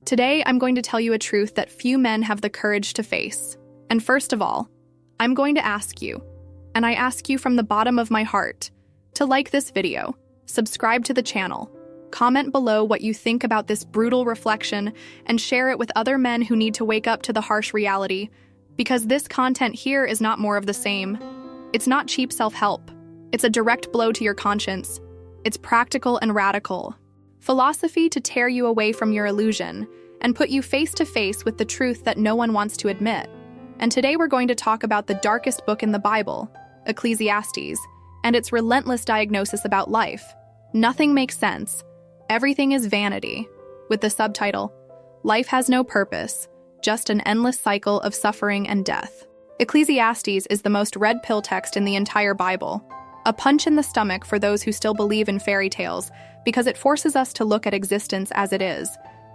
Today, I'm going to tell you a truth that few men have the courage to face. And first of all, I'm going to ask you, and I ask you from the bottom of my heart, to like this video, subscribe to the channel, comment below what you think about this brutal reflection, and share it with other men who need to wake up to the harsh reality, because this content here is not more of the same. It's not cheap self-help. It's a direct blow to your conscience. It's practical and radical. Philosophy to tear you away from your illusion and put you face to face with the truth that no one wants to admit. And today we're going to talk about the darkest book in the Bible, Ecclesiastes, and its relentless diagnosis about life. Nothing makes sense. Everything is vanity, with the subtitle, Life Has No Purpose, Just an Endless Cycle of Suffering and Death. Ecclesiastes is the most read pill text in the entire Bible, a punch in the stomach for those who still believe in fairy tales, because it forces us to look at existence as it is,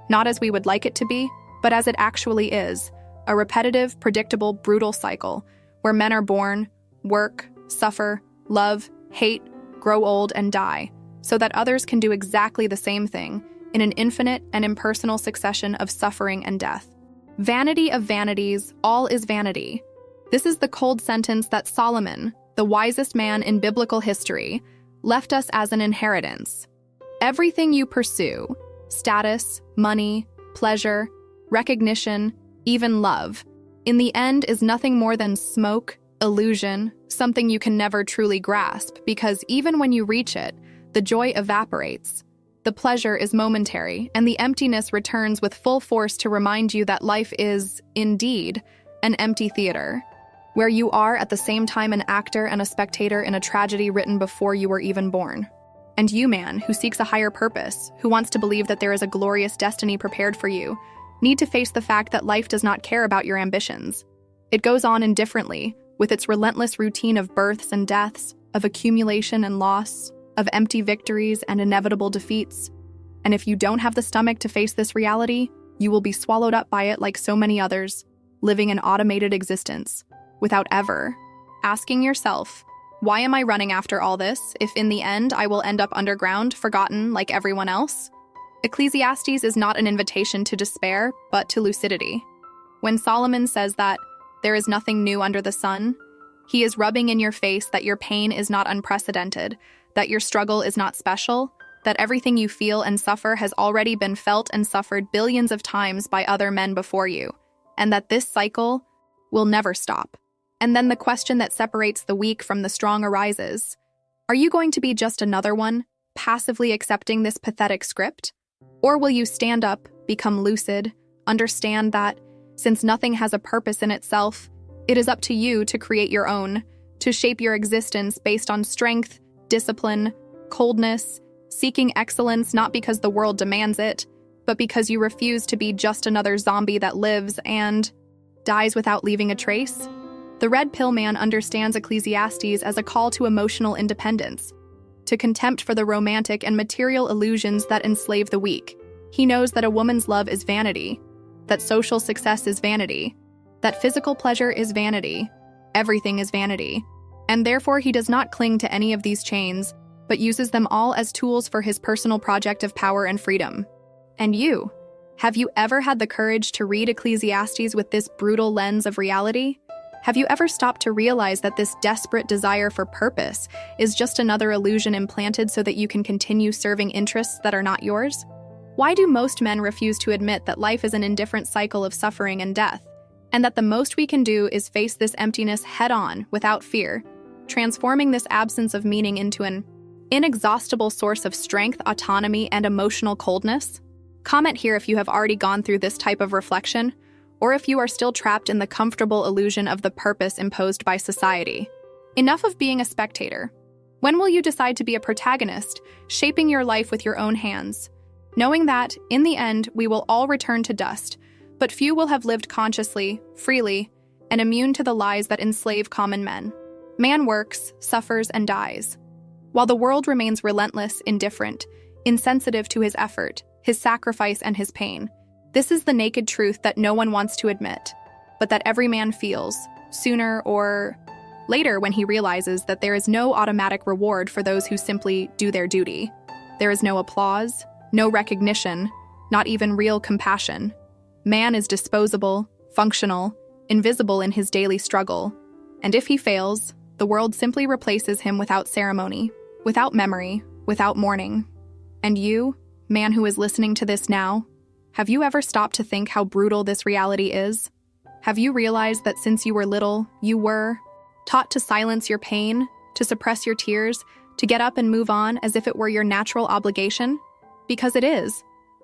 not as we would like it to be, but as it actually is, a repetitive, predictable, brutal cycle, where men are born, work, suffer, love, hate, grow old, and die, so that others can do exactly the same thing in an infinite and impersonal succession of suffering and death. Vanity of vanities, all is vanity. This is the cold sentence that Solomon, the wisest man in biblical history, left us as an inheritance. Everything you pursue, status, money, pleasure, recognition, even love, in the end is nothing more than smoke, illusion, something you can never truly grasp, because even when you reach it, the joy evaporates. The pleasure is momentary, and the emptiness returns with full force to remind you that life is, indeed, an empty theater, where you are at the same time an actor and a spectator in a tragedy written before you were even born. And you, man, who seeks a higher purpose, who wants to believe that there is a glorious destiny prepared for you, need to face the fact that life does not care about your ambitions. It goes on indifferently, with its relentless routine of births and deaths, of accumulation and loss, of empty victories and inevitable defeats. And if you don't have the stomach to face this reality, you will be swallowed up by it like so many others, living an automated existence, without ever asking yourself, why am I running after all this, if in the end I will end up underground, forgotten like everyone else? Ecclesiastes is not an invitation to despair, but to lucidity. When Solomon says that there is nothing new under the sun, he is rubbing in your face that your pain is not unprecedented, that your struggle is not special, that everything you feel and suffer has already been felt and suffered billions of times by other men before you, and that this cycle will never stop. And then the question that separates the weak from the strong arises. Are you going to be just another one, passively accepting this pathetic script? Or will you stand up, become lucid, understand that, since nothing has a purpose in itself, it is up to you to create your own, to shape your existence based on strength, discipline, coldness, seeking excellence not because the world demands it, but because you refuse to be just another zombie that lives and dies without leaving a trace? The Red Pill Man understands Ecclesiastes as a call to emotional independence, to contempt for the romantic and material illusions that enslave the weak. He knows that a woman's love is vanity, that social success is vanity, that physical pleasure is vanity, everything is vanity, and therefore he does not cling to any of these chains, but uses them all as tools for his personal project of power and freedom. And you? Have you ever had the courage to read Ecclesiastes with this brutal lens of reality? Have you ever stopped to realize that this desperate desire for purpose is just another illusion implanted so that you can continue serving interests that are not yours? Why do most men refuse to admit that life is an indifferent cycle of suffering and death, and that the most we can do is face this emptiness head-on without fear, transforming this absence of meaning into an inexhaustible source of strength, autonomy, and emotional coldness? Comment here if you have already gone through this type of reflection, or if you are still trapped in the comfortable illusion of the purpose imposed by society. Enough of being a spectator. When will you decide to be a protagonist, shaping your life with your own hands, knowing that, in the end, we will all return to dust, but few will have lived consciously, freely, and immune to the lies that enslave common men? Man works, suffers, and dies, while the world remains relentless, indifferent, insensitive to his effort, his sacrifice, and his pain. This is the naked truth that no one wants to admit, but that every man feels, sooner or later, when he realizes that there is no automatic reward for those who simply do their duty. There is no applause, no recognition, not even real compassion. Man is disposable, functional, invisible in his daily struggle, and if he fails, the world simply replaces him without ceremony, without memory, without mourning. And you, man who is listening to this now, have you ever stopped to think how brutal this reality is? Have you realized that since you were little, you were taught to silence your pain, to suppress your tears, to get up and move on as if it were your natural obligation? Because it is.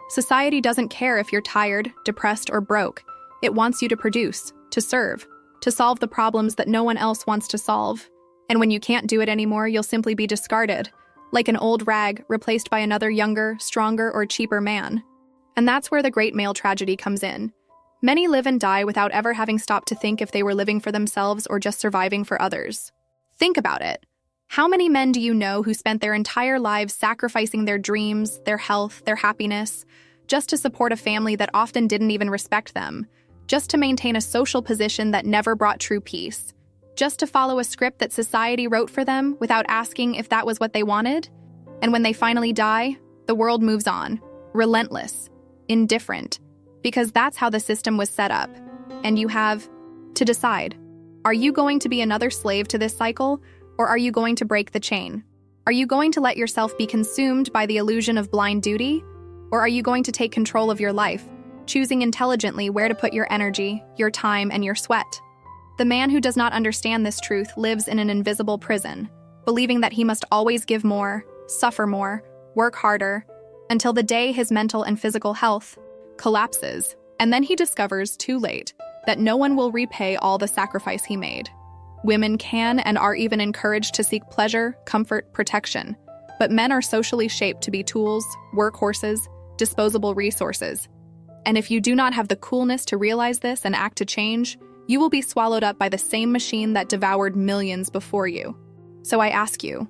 Society doesn't care if you're tired, depressed, or broke. It wants you to produce, to serve, to solve the problems that no one else wants to solve. And when you can't do it anymore, you'll simply be discarded, like an old rag replaced by another younger, stronger, or cheaper man. And that's where the great male tragedy comes in. Many live and die without ever having stopped to think if they were living for themselves or just surviving for others. Think about it. How many men do you know who spent their entire lives sacrificing their dreams, their health, their happiness, just to support a family that often didn't even respect them, just to maintain a social position that never brought true peace, just to follow a script that society wrote for them without asking if that was what they wanted? And when they finally die, the world moves on, relentless, indifferent, because that's how the system was set up. And you have to decide, are you going to be another slave to this cycle, or are you going to break the chain? Are you going to let yourself be consumed by the illusion of blind duty, or are you going to take control of your life, choosing intelligently where to put your energy, your time, and your sweat? The man who does not understand this truth lives in an invisible prison, believing that he must always give more, suffer more, work harder, until the day his mental and physical health collapses, and then he discovers, too late, that no one will repay all the sacrifice he made. Women can and are even encouraged to seek pleasure, comfort, protection, but men are socially shaped to be tools, workhorses, disposable resources. And if you do not have the coolness to realize this and act to change, you will be swallowed up by the same machine that devoured millions before you. So I ask you,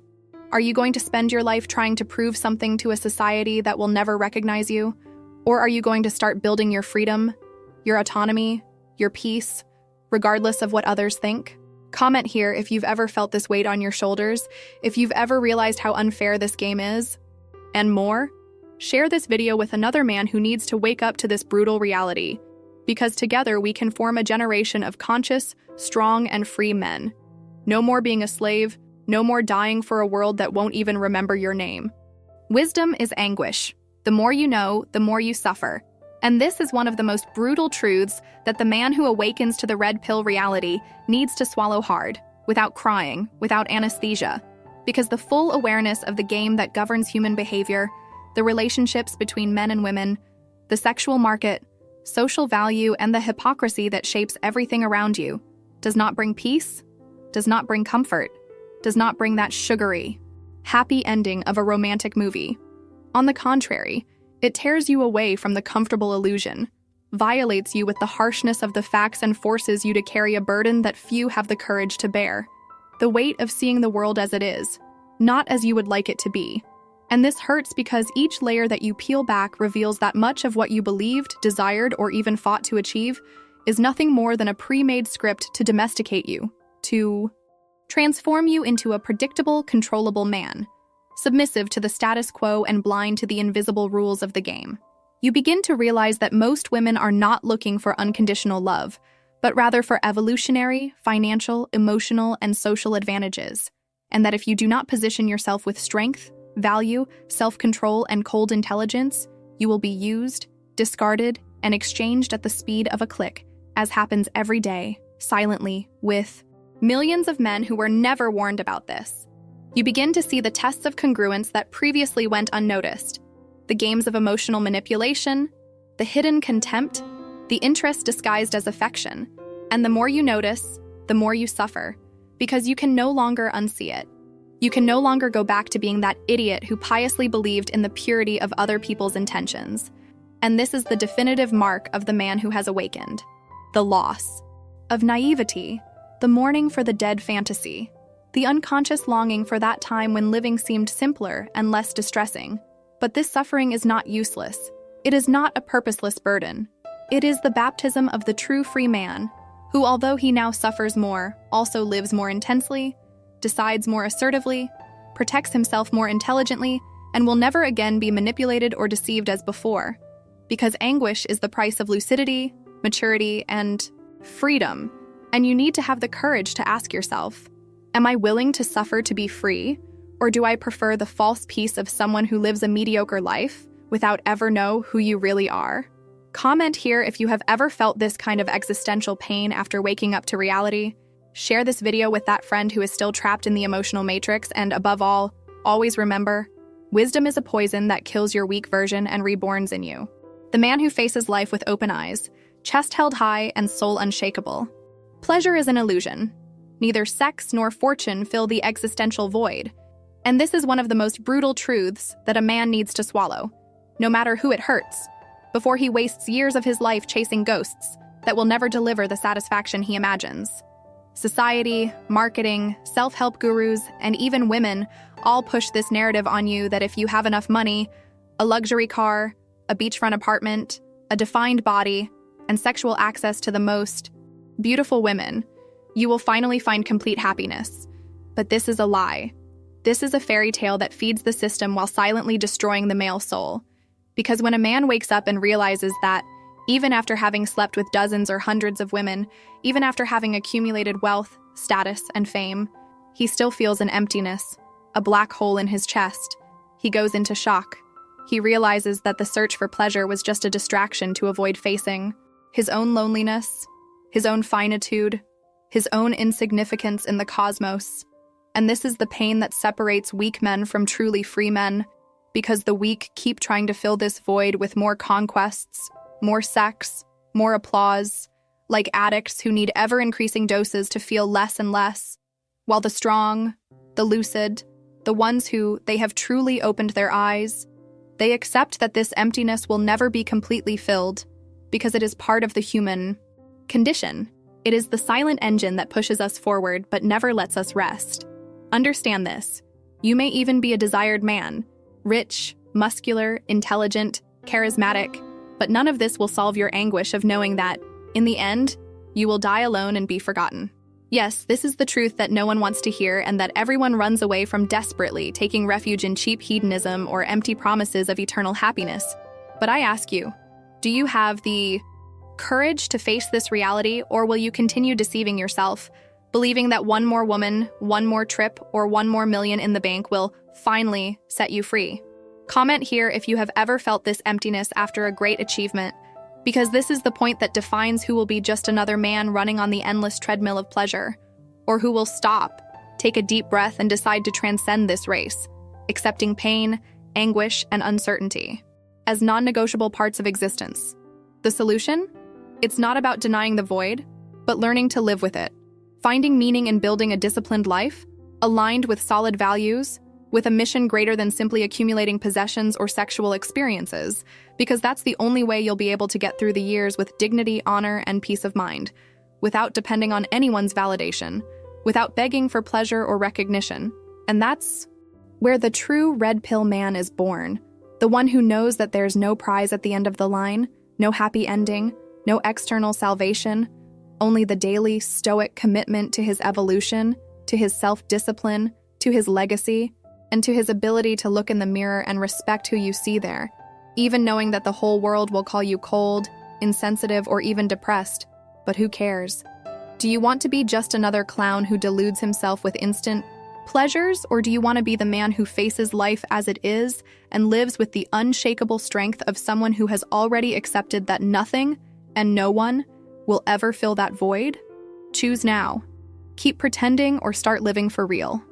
are you going to spend your life trying to prove something to a society that will never recognize you? Or are you going to start building your freedom, your autonomy, your peace, regardless of what others think? Comment here if you've ever felt this weight on your shoulders, if you've ever realized how unfair this game is, and more. Share this video with another man who needs to wake up to this brutal reality, because together we can form a generation of conscious, strong, and free men. No more being a slave, no more dying for a world that won't even remember your name. Wisdom is anguish. The more you know, the more you suffer. And this is one of the most brutal truths that the man who awakens to the red pill reality needs to swallow hard, without crying, without anesthesia. Because the full awareness of the game that governs human behavior, the relationships between men and women, the sexual market, social value, and the hypocrisy that shapes everything around you, does not bring peace, does not bring comfort, does not bring that sugary, happy ending of a romantic movie. On the contrary, it tears you away from the comfortable illusion, violates you with the harshness of the facts, and forces you to carry a burden that few have the courage to bear. The weight of seeing the world as it is, not as you would like it to be. And this hurts because each layer that you peel back reveals that much of what you believed, desired, or even fought to achieve is nothing more than a pre-made script to domesticate you, to transform you into a predictable, controllable man, submissive to the status quo and blind to the invisible rules of the game. You begin to realize that most women are not looking for unconditional love, but rather for evolutionary, financial, emotional, and social advantages, and that if you do not position yourself with strength, value, self-control, and cold intelligence, you will be used, discarded, and exchanged at the speed of a click, as happens every day, silently, with millions of men who were never warned about this. You begin to see the tests of congruence that previously went unnoticed, the games of emotional manipulation, the hidden contempt, the interest disguised as affection, and the more you notice, the more you suffer, because you can no longer unsee it. You can no longer go back to being that idiot who piously believed in the purity of other people's intentions. And this is the definitive mark of the man who has awakened. The loss of naivety, the mourning for the dead fantasy, the unconscious longing for that time when living seemed simpler and less distressing. But this suffering is not useless. It is not a purposeless burden. It is the baptism of the true free man, who, although he now suffers more, also lives more intensely, decides more assertively, protects himself more intelligently, and will never again be manipulated or deceived as before. because anguish is the price of lucidity, maturity, and freedom. And you need to have the courage to ask yourself, am I willing to suffer to be free? Or do I prefer the false peace of someone who lives a mediocre life without ever know who you really are? Comment here if you have ever felt this kind of existential pain after waking up to reality. Share this video with that friend who is still trapped in the emotional matrix, and above all, always remember, wisdom is a poison that kills your weak version and reborns in you. The man who faces life with open eyes, chest held high and soul unshakable. Pleasure is an illusion. Neither sex nor fortune fill the existential void. And this is one of the most brutal truths that a man needs to swallow, no matter who it hurts, before he wastes years of his life chasing ghosts that will never deliver the satisfaction he imagines. Society, marketing, self-help gurus, and even women all push this narrative on you that if you have enough money, a luxury car, a beachfront apartment, a defined body, and sexual access to the most beautiful women, you will finally find complete happiness. But this is a lie. This is a fairy tale that feeds the system while silently destroying the male soul. Because when a man wakes up and realizes that, even after having slept with dozens or hundreds of women, even after having accumulated wealth, status, and fame, he still feels an emptiness, a black hole in his chest. He goes into shock. He realizes that the search for pleasure was just a distraction to avoid facing his own loneliness, his own finitude, his own insignificance in the cosmos. And this is the pain that separates weak men from truly free men, because the weak keep trying to fill this void with more conquests, more sex, more applause, like addicts who need ever-increasing doses to feel less and less, while the strong, the lucid, the ones who they have truly opened their eyes, they accept that this emptiness will never be completely filled, because it is part of the human condition. It is the silent engine that pushes us forward but never lets us rest. Understand this. You may even be a desired man, rich, muscular, intelligent, charismatic, but none of this will solve your anguish of knowing that, in the end, you will die alone and be forgotten. Yes, this is the truth that no one wants to hear and that everyone runs away from desperately, taking refuge in cheap hedonism or empty promises of eternal happiness. But I ask you, do you have the courage to face this reality, or will you continue deceiving yourself, believing that one more woman, one more trip, or one more million in the bank will finally set you free? Comment here if you have ever felt this emptiness after a great achievement, because this is the point that defines who will be just another man running on the endless treadmill of pleasure, or who will stop, take a deep breath, and decide to transcend this race, accepting pain, anguish, and uncertainty as non-negotiable parts of existence. The solution? It's not about denying the void, but learning to live with it, finding meaning in building a disciplined life, aligned with solid values, with a mission greater than simply accumulating possessions or sexual experiences, because that's the only way you'll be able to get through the years with dignity, honor, and peace of mind, without depending on anyone's validation, without begging for pleasure or recognition. And that's where the true red pill man is born, the one who knows that there's no prize at the end of the line, no happy ending, no external salvation, only the daily, stoic commitment to his evolution, to his self-discipline, to his legacy, and to his ability to look in the mirror and respect who you see there, even knowing that the whole world will call you cold, insensitive, or even depressed. But who cares? Do you want to be just another clown who deludes himself with instant pleasures, or do you want to be the man who faces life as it is and lives with the unshakable strength of someone who has already accepted that nothing and no one will ever fill that void? Choose now. Keep pretending or start living for real.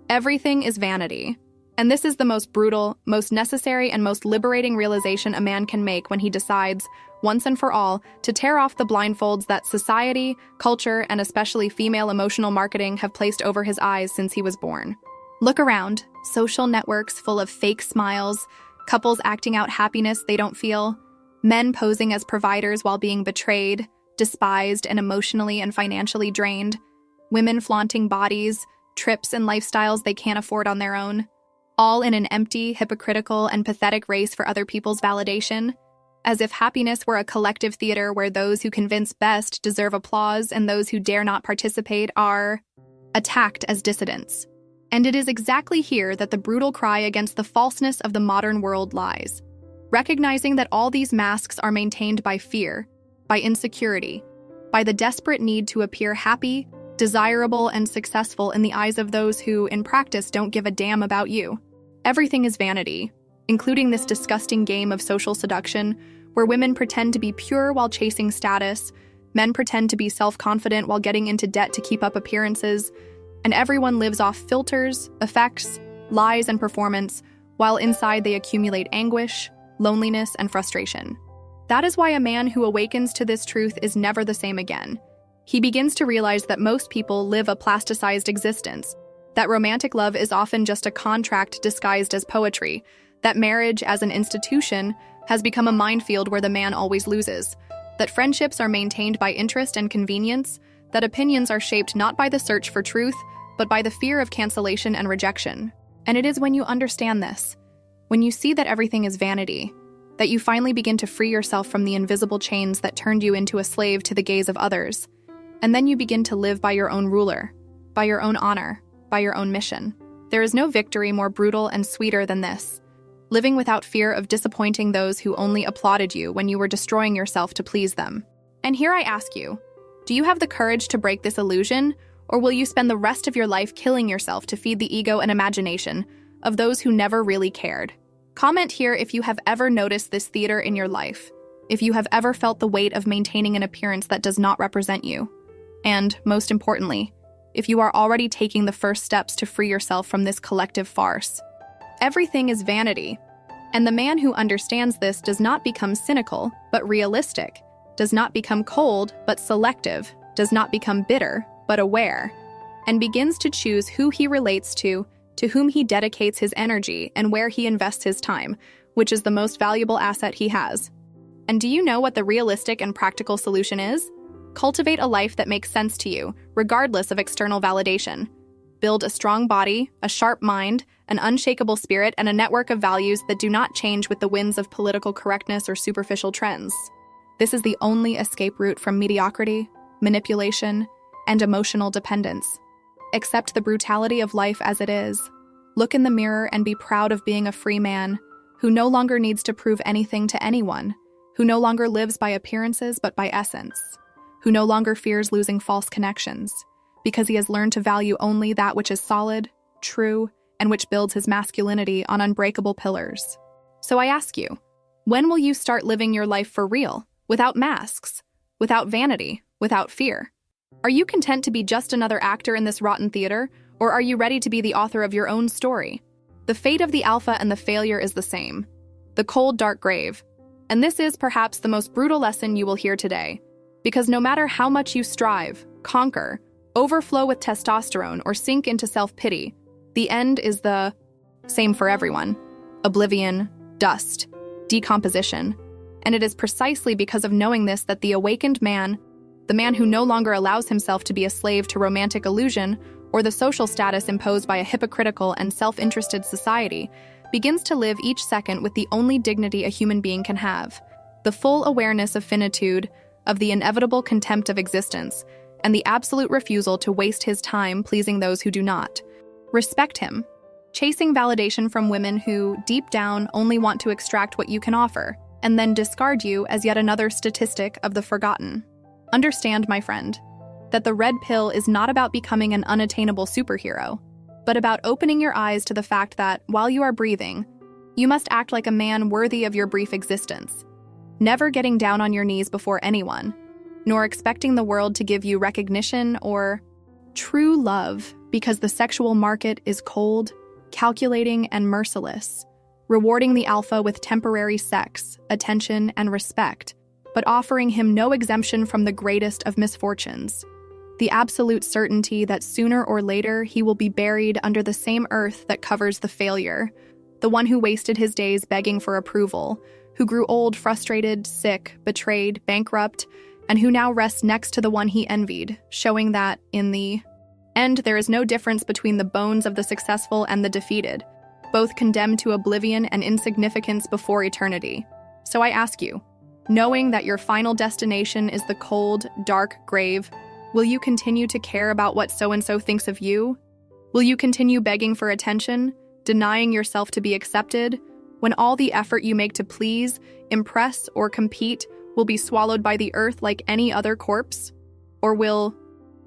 Everything is vanity. And this is the most brutal, most necessary, and most liberating realization a man can make when he decides, once and for all, to tear off the blindfolds that society, culture, and especially female emotional marketing have placed over his eyes since he was born. Look around. Social networks full of fake smiles, couples acting out happiness they don't feel, men posing as providers while being betrayed, despised, and emotionally and financially drained, women flaunting bodies, trips, and lifestyles they can't afford on their own, all in an empty, hypocritical, and pathetic race for other people's validation, as if happiness were a collective theater where those who convince best deserve applause and those who dare not participate are attacked as dissidents. And it is exactly here that the brutal cry against the falseness of the modern world lies. recognizing that all these masks are maintained by fear, by insecurity, by the desperate need to appear happy, desirable, and successful in the eyes of those who, in practice, don't give a damn about you. Everything is vanity, including this disgusting game of social seduction, where women pretend to be pure while chasing status, men pretend to be self-confident while getting into debt to keep up appearances, and everyone lives off filters, effects, lies, and performance, while inside they accumulate anguish, loneliness, and frustration. That is why a man who awakens to this truth is never the same again. He begins to realize that most people live a plasticized existence, that romantic love is often just a contract disguised as poetry, that marriage as an institution has become a minefield where the man always loses, that friendships are maintained by interest and convenience, that opinions are shaped not by the search for truth, but by the fear of cancellation and rejection. And it is when you understand this, when you see that everything is vanity, that you finally begin to free yourself from the invisible chains that turned you into a slave to the gaze of others. And then you begin to live by your own ruler, by your own honor, by your own mission. There is no victory more brutal and sweeter than this. Living without fear of disappointing those who only applauded you when you were destroying yourself to please them. And here I ask you, do you have the courage to break this illusion, or will you spend the rest of your life killing yourself to feed the ego and imagination of those who never really cared? Comment here if you have ever noticed this theater in your life, if you have ever felt the weight of maintaining an appearance that does not represent you, and, most importantly, if you are already taking the first steps to free yourself from this collective farce. Everything is vanity, and the man who understands this does not become cynical, but realistic, does not become cold, but selective, does not become bitter, but aware, and begins to choose who he relates to whom he dedicates his energy, and where he invests his time, which is the most valuable asset he has. And do you know what the realistic and practical solution is? Cultivate a life that makes sense to you, regardless of external validation. Build a strong body, a sharp mind, an unshakable spirit, and a network of values that do not change with the winds of political correctness or superficial trends. This is the only escape route from mediocrity, manipulation, and emotional dependence. Accept the brutality of life as it is. Look in the mirror and be proud of being a free man who no longer needs to prove anything to anyone, who no longer lives by appearances but by essence, who no longer fears losing false connections, because he has learned to value only that which is solid, true, and which builds his masculinity on unbreakable pillars. So I ask you, when will you start living your life for real, without masks, without vanity, without fear? Are you content to be just another actor in this rotten theater, or are you ready to be the author of your own story? The fate of the alpha and the failure is the same, the cold, dark grave. And this is perhaps the most brutal lesson you will hear today, because no matter how much you strive, conquer, overflow with testosterone, or sink into self-pity, the end is the same for everyone: oblivion, dust, decomposition. And it is precisely because of knowing this that the awakened man, the man who no longer allows himself to be a slave to romantic illusion or the social status imposed by a hypocritical and self-interested society, begins to live each second with the only dignity a human being can have: the full awareness of finitude, of the inevitable contempt of existence, and the absolute refusal to waste his time pleasing those who do not. Respect him, chasing validation from women who, deep down, only want to extract what you can offer, and then discard you as yet another statistic of the forgotten. Understand, my friend, that the red pill is not about becoming an unattainable superhero, but about opening your eyes to the fact that, while you are breathing, you must act like a man worthy of your brief existence, never getting down on your knees before anyone, nor expecting the world to give you recognition or true love, because the sexual market is cold, calculating, and merciless, rewarding the alpha with temporary sex, attention, and respect, but offering him no exemption from the greatest of misfortunes: the absolute certainty that sooner or later he will be buried under the same earth that covers the failure, the one who wasted his days begging for approval, who grew old, frustrated, sick, betrayed, bankrupt, and who now rests next to the one he envied, showing that, in the end, there is no difference between the bones of the successful and the defeated, both condemned to oblivion and insignificance before eternity. So I ask you, knowing that your final destination is the cold, dark grave, will you continue to care about what so-and-so thinks of you? Will you continue begging for attention, denying yourself to be accepted, When all the effort you make to please, impress, or compete will be swallowed by the earth like any other corpse? Or will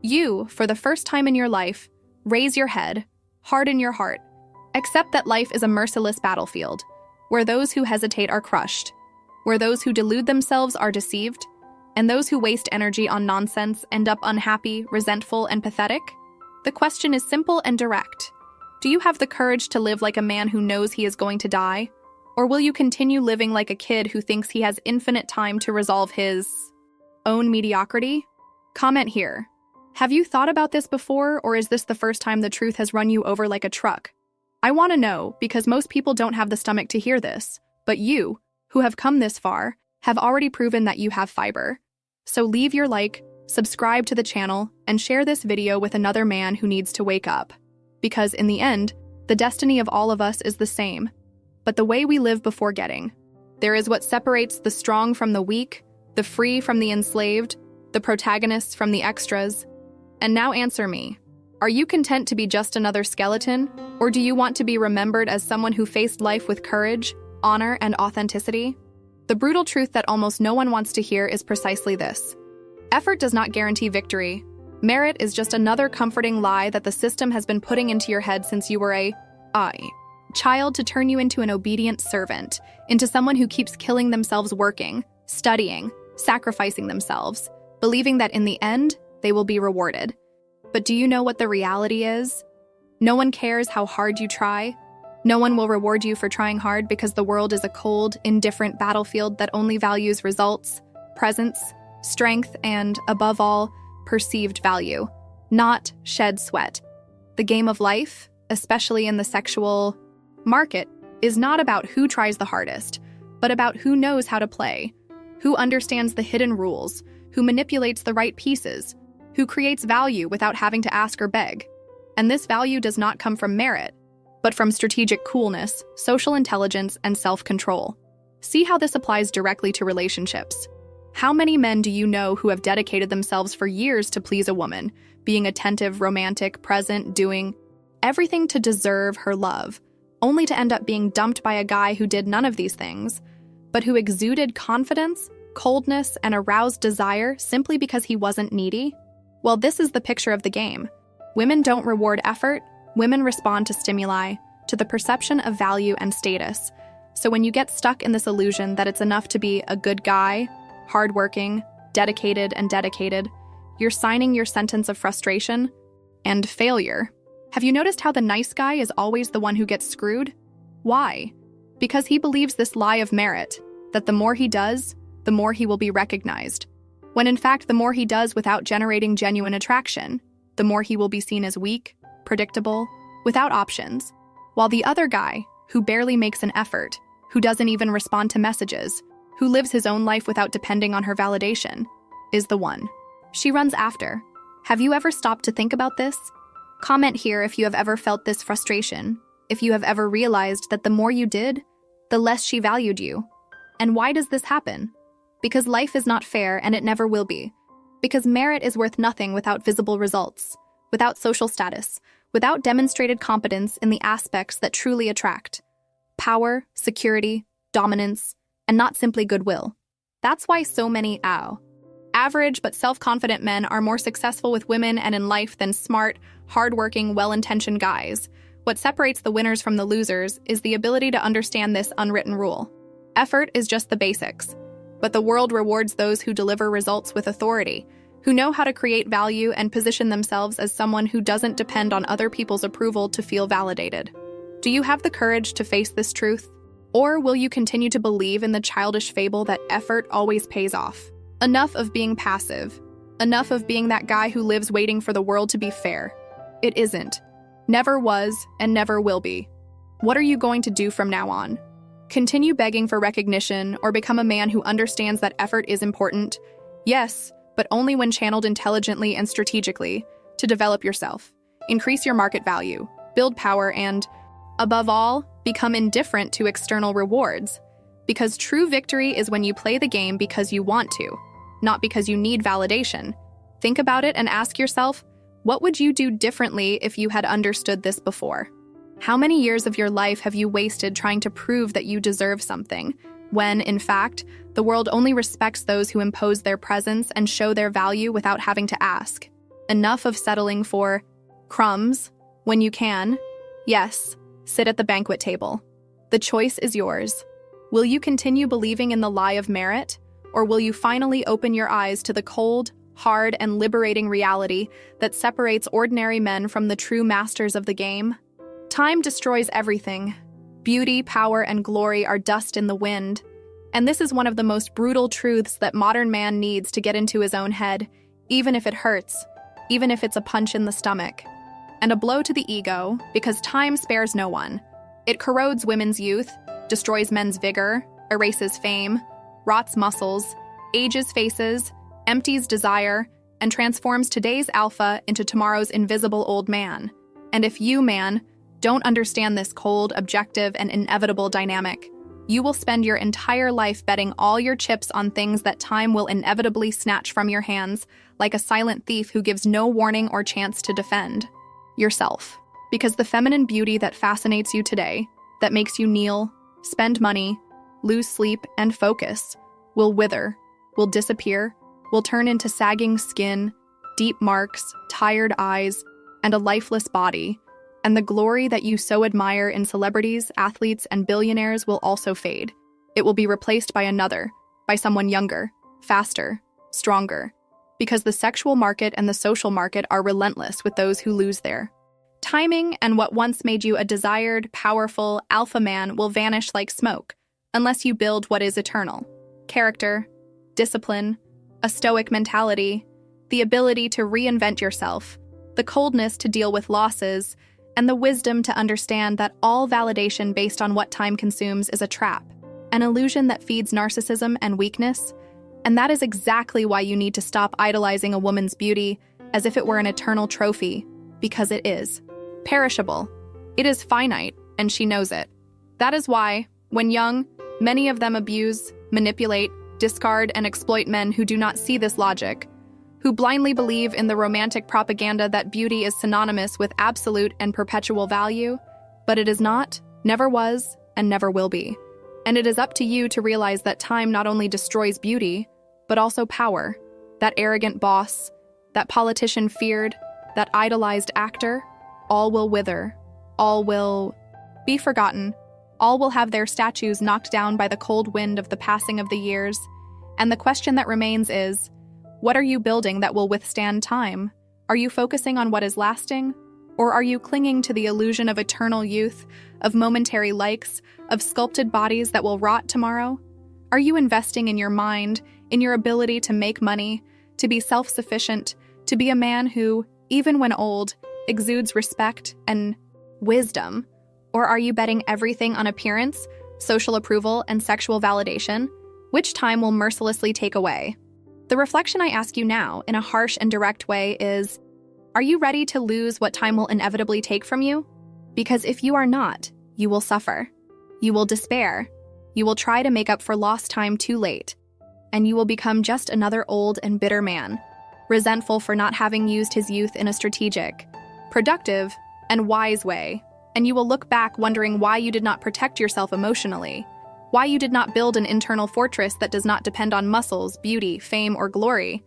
you, for the first time in your life, raise your head, harden your heart, accept that life is a merciless battlefield, where those who hesitate are crushed, where those who delude themselves are deceived, and those who waste energy on nonsense end up unhappy, resentful, and pathetic? The question is simple and direct. Do you have the courage to live like a man who knows he is going to die? Or will you continue living like a kid who thinks he has infinite time to resolve his own mediocrity? Comment here. Have you thought about this before, or is this the first time the truth has run you over like a truck? I want to know, because most people don't have the stomach to hear this, but you, who have come this far, have already proven that you have fiber. So leave your like, subscribe to the channel, and share this video with another man who needs to wake up. Because in the end, the destiny of all of us is the same, but the way we live before getting. There is what separates the strong from the weak, the free from the enslaved, the protagonists from the extras. And now answer me. Are you content to be just another skeleton, or do you want to be remembered as someone who faced life with courage, honor, and authenticity? The brutal truth that almost no one wants to hear is precisely this. Effort does not guarantee victory. Merit is just another comforting lie that the system has been putting into your head since you were a child to turn you into an obedient servant, into someone who keeps killing themselves working, studying, sacrificing themselves, believing that in the end, they will be rewarded. But do you know what the reality is? No one cares how hard you try. No one will reward you for trying hard because the world is a cold, indifferent battlefield that only values results, presence, strength, and, above all, perceived value, not shed sweat. The game of life, especially in the sexual market, is not about who tries the hardest, but about who knows how to play, who understands the hidden rules, who manipulates the right pieces, who creates value without having to ask or beg. And this value does not come from merit, but from strategic coolness, social intelligence, and self-control. See how this applies directly to relationships. How many men do you know who have dedicated themselves for years to please a woman, being attentive, romantic, present, doing everything to deserve her love, only to end up being dumped by a guy who did none of these things, but who exuded confidence, coldness, and aroused desire simply because he wasn't needy? Well, this is the picture of the game. Women don't reward effort, women respond to stimuli, to the perception of value and status. So when you get stuck in this illusion that it's enough to be a good guy, hardworking, dedicated, you're signing your sentence of frustration and failure. Have you noticed how the nice guy is always the one who gets screwed? Why? Because he believes this lie of merit, that the more he does, the more he will be recognized. When in fact, the more he does without generating genuine attraction, the more he will be seen as weak, predictable, without options. While the other guy, who barely makes an effort, who doesn't even respond to messages, who lives his own life without depending on her validation, is the one she runs after. Have you ever stopped to think about this? Comment here if you have ever felt this frustration, if you have ever realized that the more you did, the less she valued you. And why does this happen? Because life is not fair and it never will be. Because merit is worth nothing without visible results, without social status, without demonstrated competence in the aspects that truly attract. Power, security, dominance, and not simply goodwill. That's why so many average but self-confident men are more successful with women and in life than smart, hard-working, well-intentioned guys. What separates the winners from the losers is the ability to understand this unwritten rule. Effort is just the basics, but the world rewards those who deliver results with authority, who know how to create value and position themselves as someone who doesn't depend on other people's approval to feel validated. Do you have the courage to face this truth? Or will you continue to believe in the childish fable that effort always pays off? Enough of being passive. Enough of being that guy who lives waiting for the world to be fair. It isn't. Never was and never will be. What are you going to do from now on? Continue begging for recognition or become a man who understands that effort is important? Yes, but only when channeled intelligently and strategically to develop yourself, increase your market value, build power, and, above all, become indifferent to external rewards. Because true victory is when you play the game because you want to, not because you need validation. Think about it and ask yourself, what would you do differently if you had understood this before? How many years of your life have you wasted trying to prove that you deserve something, when, in fact, the world only respects those who impose their presence and show their value without having to ask? Enough of settling for crumbs when you can, yes, sit at the banquet table. The choice is yours. Will you continue believing in the lie of merit, or will you finally open your eyes to the cold, hard, and liberating reality that separates ordinary men from the true masters of the game? Time destroys everything. Beauty, power, and glory are dust in the wind. And this is one of the most brutal truths that modern man needs to get into his own head, even if it hurts, even if it's a punch in the stomach. And a blow to the ego, because time spares no one. It corrodes women's youth, destroys men's vigor, erases fame, rots muscles, ages faces, empties desire, and transforms today's alpha into tomorrow's invisible old man. And if you, man, don't understand this cold, objective, and inevitable dynamic, you will spend your entire life betting all your chips on things that time will inevitably snatch from your hands, like a silent thief who gives no warning or chance to defend yourself. Because the feminine beauty that fascinates you today, that makes you kneel, spend money, lose sleep, and focus, will wither, will disappear, will turn into sagging skin, deep marks, tired eyes, and a lifeless body. And the glory that you so admire in celebrities, athletes, and billionaires will also fade. It will be replaced by another, by someone younger, faster, stronger. Because the sexual market and the social market are relentless with those who lose their timing, and what once made you a desired, powerful, alpha man will vanish like smoke, unless you build what is eternal. Character, discipline, a stoic mentality, the ability to reinvent yourself, the coldness to deal with losses, and the wisdom to understand that all validation based on what time consumes is a trap, an illusion that feeds narcissism and weakness. And that is exactly why you need to stop idolizing a woman's beauty as if it were an eternal trophy, because it is perishable. It is finite, and she knows it. That is why, when young, many of them abuse, manipulate, discard, and exploit men who do not see this logic, who blindly believe in the romantic propaganda that beauty is synonymous with absolute and perpetual value, but it is not, never was, and never will be. And it is up to you to realize that time not only destroys beauty, but also power. That arrogant boss, that politician feared, that idolized actor, all will wither, all will be forgotten, all will have their statues knocked down by the cold wind of the passing of the years. And the question that remains is, what are you building that will withstand time? Are you focusing on what is lasting? Or are you clinging to the illusion of eternal youth, of momentary likes, of sculpted bodies that will rot tomorrow? Are you investing in your mind, in your ability to make money, to be self-sufficient, to be a man who, even when old, exudes respect and wisdom? Or are you betting everything on appearance, social approval, and sexual validation, which time will mercilessly take away? The reflection I ask you now, in a harsh and direct way, is, are you ready to lose what time will inevitably take from you? Because if you are not, you will suffer. You will despair. You will try to make up for lost time too late. And you will become just another old and bitter man, resentful for not having used his youth in a strategic, productive, and wise way. And you will look back wondering why you did not protect yourself emotionally, why you did not build an internal fortress that does not depend on muscles, beauty, fame, or glory,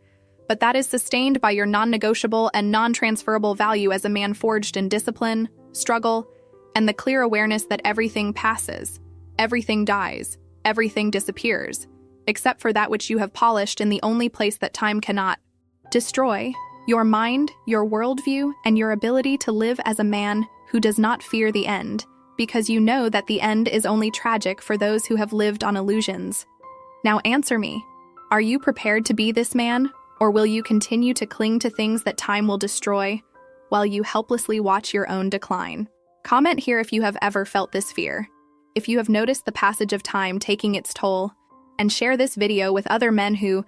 but that is sustained by your non-negotiable and non-transferable value as a man forged in discipline, struggle, and the clear awareness that everything passes, everything dies, everything disappears, except for that which you have polished in the only place that time cannot destroy: your mind, your worldview, and your ability to live as a man who does not fear the end, because you know that the end is only tragic for those who have lived on illusions. Now answer me. Are you prepared to be this man, or will you continue to cling to things that time will destroy, while you helplessly watch your own decline? Comment here if you have ever felt this fear, if you have noticed the passage of time taking its toll, and share this video with other men who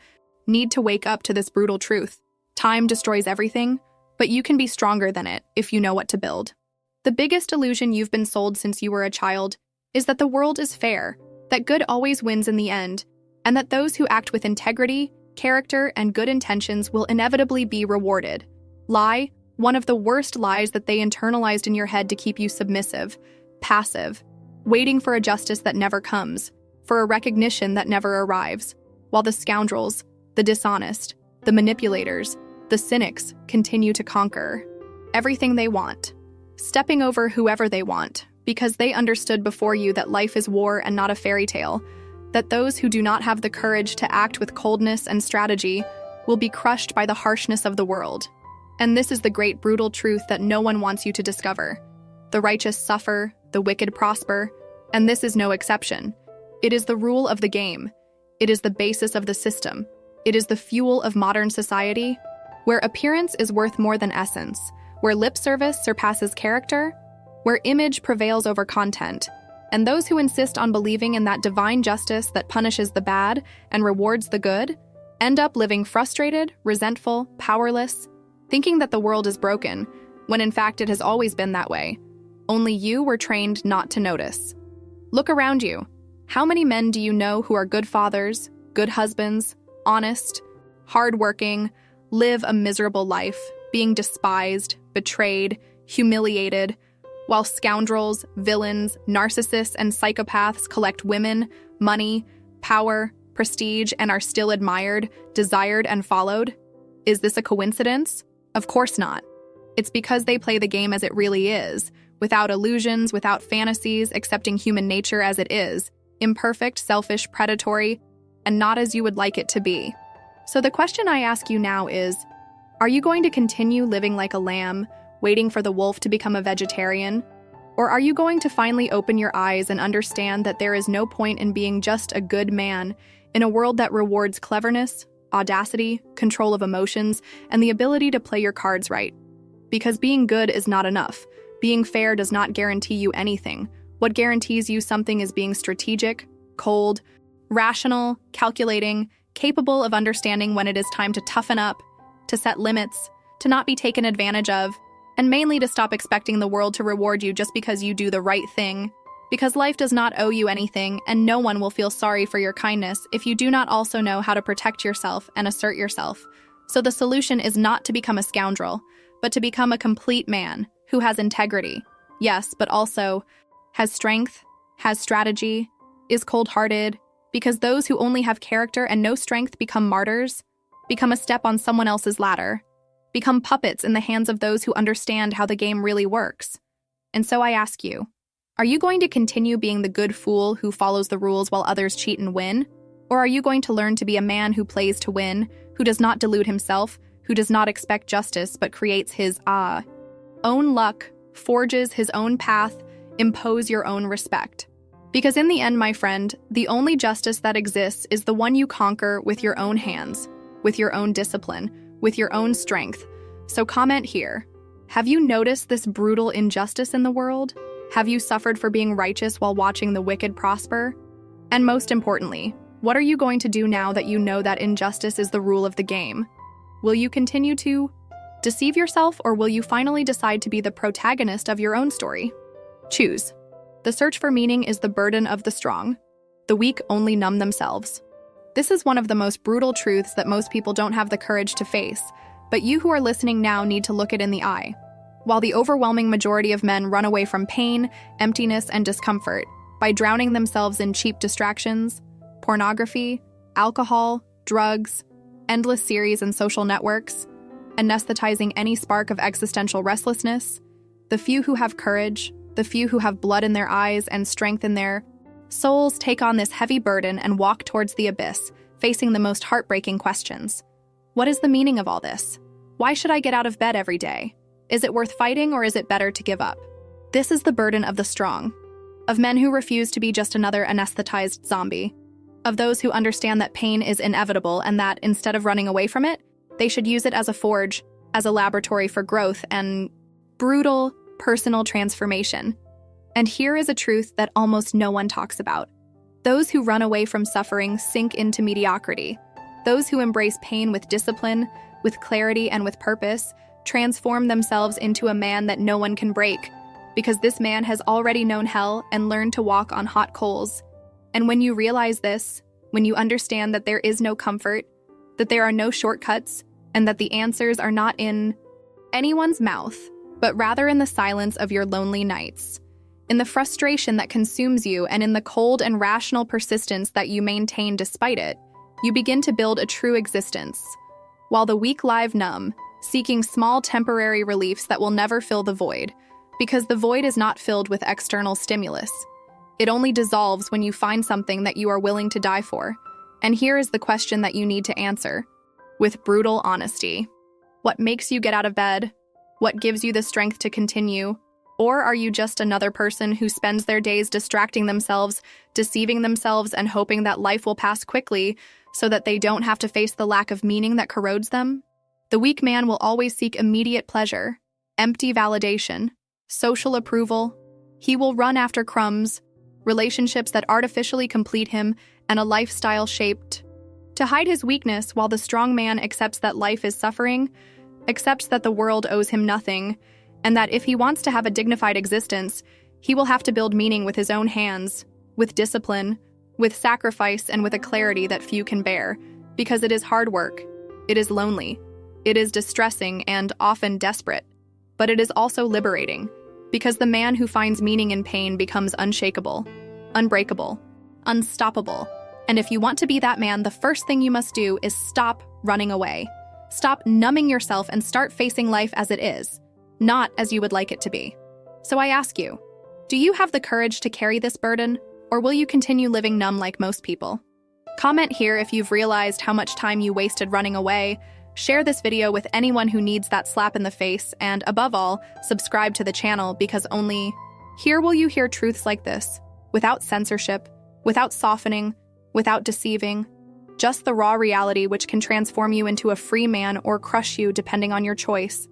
need to wake up to this brutal truth. Time destroys everything, but you can be stronger than it if you know what to build. The biggest illusion you've been sold since you were a child is that the world is fair, that good always wins in the end, and that those who act with integrity, character, and good intentions will inevitably be rewarded. Lie, One of the worst lies that they internalized in your head to keep you submissive, passive, waiting for a justice that never comes, for a recognition that never arrives, while the scoundrels, the dishonest, the manipulators, the cynics continue to conquer everything they want, stepping over whoever they want, because they understood before you that life is war and not a fairy tale, that those who do not have the courage to act with coldness and strategy will be crushed by the harshness of the world. And this is the great brutal truth that no one wants you to discover. The righteous suffer, the wicked prosper, and this is no exception. It is the rule of the game. It is the basis of the system. It is the fuel of modern society, where appearance is worth more than essence, where lip service surpasses character, where image prevails over content, and those who insist on believing in that divine justice that punishes the bad and rewards the good end up living frustrated, resentful, powerless, thinking that the world is broken, when in fact it has always been that way. Only you were trained not to notice. Look around you. How many men do you know who are good fathers, good husbands, honest, hardworking, live a miserable life, being despised, betrayed, humiliated, while scoundrels, villains, narcissists, and psychopaths collect women, money, power, prestige, and are still admired, desired, and followed? Is this a coincidence? Of course not. It's because they play the game as it really is, without illusions, without fantasies, accepting human nature as it is, imperfect, selfish, predatory, and not as you would like it to be. So the question I ask you now is, are you going to continue living like a lamb, waiting for the wolf to become a vegetarian? Or are you going to finally open your eyes and understand that there is no point in being just a good man in a world that rewards cleverness, audacity, control of emotions, and the ability to play your cards right? Because being good is not enough. Being fair does not guarantee you anything. What guarantees you something is being strategic, cold, rational, calculating, capable of understanding when it is time to toughen up, to set limits, to not be taken advantage of, and mainly to stop expecting the world to reward you just because you do the right thing. Because life does not owe you anything, and no one will feel sorry for your kindness if you do not also know how to protect yourself and assert yourself. So the solution is not to become a scoundrel, but to become a complete man who has integrity, yes, but also has strength, has strategy, is cold-hearted, because those who only have character and no strength become martyrs, become a step on someone else's ladder, become puppets in the hands of those who understand how the game really works. And so I ask you, are you going to continue being the good fool who follows the rules while others cheat and win? Or are you going to learn to be a man who plays to win, who does not delude himself, who does not expect justice but creates his own luck, forges his own path, impose your own respect? Because in the end, my friend, the only justice that exists is the one you conquer with your own hands, with your own discipline, with your own strength. So comment here. Have you noticed this brutal injustice in the world? Have you suffered for being righteous while watching the wicked prosper? And most importantly, what are you going to do now that you know that injustice is the rule of the game? Will you continue to deceive yourself, or will you finally decide to be the protagonist of your own story? Choose. The search for meaning is the burden of the strong. The weak only numb themselves. This is one of the most brutal truths that most people don't have the courage to face, but you who are listening now need to look it in the eye. While the overwhelming majority of men run away from pain, emptiness, and discomfort by drowning themselves in cheap distractions, pornography, alcohol, drugs, endless series and social networks, anesthetizing any spark of existential restlessness, the few who have courage, the few who have blood in their eyes and strength in their souls take on this heavy burden and walk towards the abyss, facing the most heartbreaking questions. What is the meaning of all this? Why should I get out of bed every day? Is it worth fighting, or is it better to give up? This is the burden of the strong, of men who refuse to be just another anesthetized zombie, of those who understand that pain is inevitable and that, instead of running away from it, they should use it as a forge, as a laboratory for growth and brutal, personal transformation. And here is a truth that almost no one talks about. Those who run away from suffering sink into mediocrity. Those who embrace pain with discipline, with clarity, and with purpose transform themselves into a man that no one can break, because this man has already known hell and learned to walk on hot coals. And when you realize this, when you understand that there is no comfort, that there are no shortcuts, and that the answers are not in anyone's mouth, but rather in the silence of your lonely nights, in the frustration that consumes you, and in the cold and rational persistence that you maintain despite it, you begin to build a true existence. While the weak lie numb, seeking small temporary reliefs that will never fill the void, because the void is not filled with external stimulus. It only dissolves when you find something that you are willing to die for. And here is the question that you need to answer, with brutal honesty. What makes you get out of bed? What gives you the strength to continue? Or are you just another person who spends their days distracting themselves, deceiving themselves, and hoping that life will pass quickly so that they don't have to face the lack of meaning that corrodes them? The weak man will always seek immediate pleasure, empty validation, social approval. He will run after crumbs, relationships that artificially complete him, and a lifestyle shaped to hide his weakness, while the strong man accepts that life is suffering, accepts that the world owes him nothing, and that if he wants to have a dignified existence, he will have to build meaning with his own hands, with discipline, with sacrifice, and with a clarity that few can bear, because it is hard work, it is lonely, it is distressing and often desperate, but it is also liberating, because the man who finds meaning in pain becomes unshakable, unbreakable, unstoppable. And if you want to be that man, the first thing you must do is stop running away. Stop numbing yourself and start facing life as it is, not as you would like it to be. So I ask you, do you have the courage to carry this burden, or will you continue living numb like most people? Comment here if you've realized how much time you wasted running away. Share this video with anyone who needs that slap in the face, and above all, subscribe to the channel, because only here will you hear truths like this, without censorship, without softening, without deceiving, just the raw reality which can transform you into a free man or crush you depending on your choice.